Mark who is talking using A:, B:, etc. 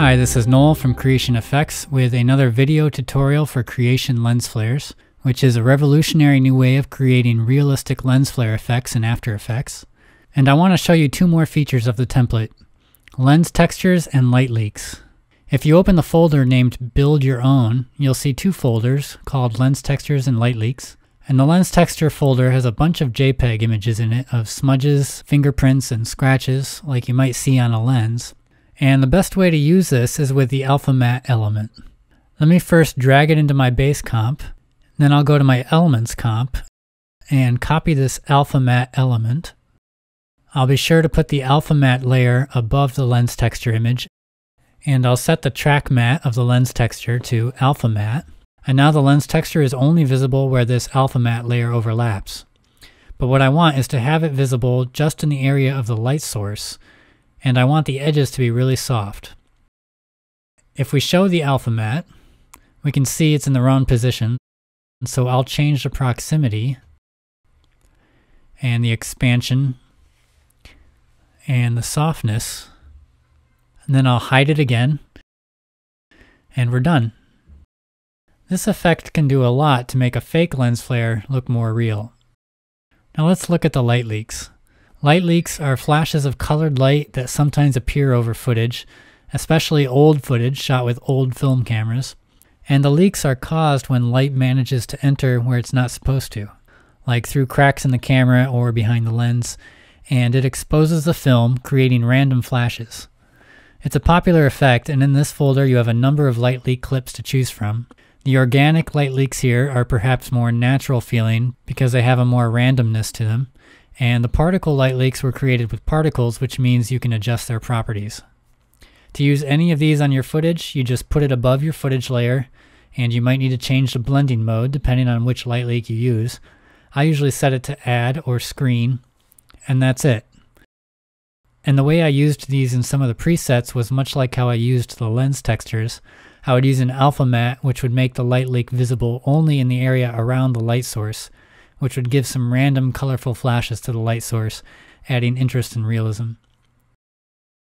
A: Hi, this is Noel from Creation Effects with another video tutorial for Creation Lens Flares, which is a revolutionary new way of creating realistic lens flare effects in After Effects. And I want to show you two more features of the template: lens textures and light leaks. If you open the folder named Build Your Own, you'll see two folders called Lens Textures and Light Leaks. And the Lens Texture folder has a bunch of JPEG images in it of smudges, fingerprints, and scratches like you might see on a lens. And the best way to use this is with the alpha matte element. Let me first drag it into my base comp, then I'll go to my elements comp and copy this alpha matte element. I'll be sure to put the alpha matte layer above the lens texture image, and I'll set the track matte of the lens texture to alpha matte. And now the lens texture is only visible where this alpha matte layer overlaps. But what I want is to have it visible just in the area of the light source, and I want the edges to be really soft. If we show the alpha matte, we can see it's in the wrong position, so I'll change the proximity and the expansion and the softness, and then I'll hide it again, and we're done. This effect can do a lot to make a fake lens flare look more real. Now let's look at the light leaks. Light leaks are flashes of colored light that sometimes appear over footage, especially old footage shot with old film cameras. And the leaks are caused when light manages to enter where it's not supposed to, like through cracks in the camera or behind the lens, and it exposes the film, creating random flashes. It's a popular effect, and in this folder you have a number of light leak clips to choose from. The organic light leaks here are perhaps more natural feeling because they have a more randomness to them, and the particle light leaks were created with particles, which means you can adjust their properties. To use any of these on your footage, you just put it above your footage layer, and you might need to change the blending mode depending on which light leak you use. I usually set it to add or screen, and that's it. And the way I used these in some of the presets was much like how I used the lens textures. I would use an alpha matte, which would make the light leak visible only in the area around the light source, which would give some random colorful flashes to the light source, adding interest and realism.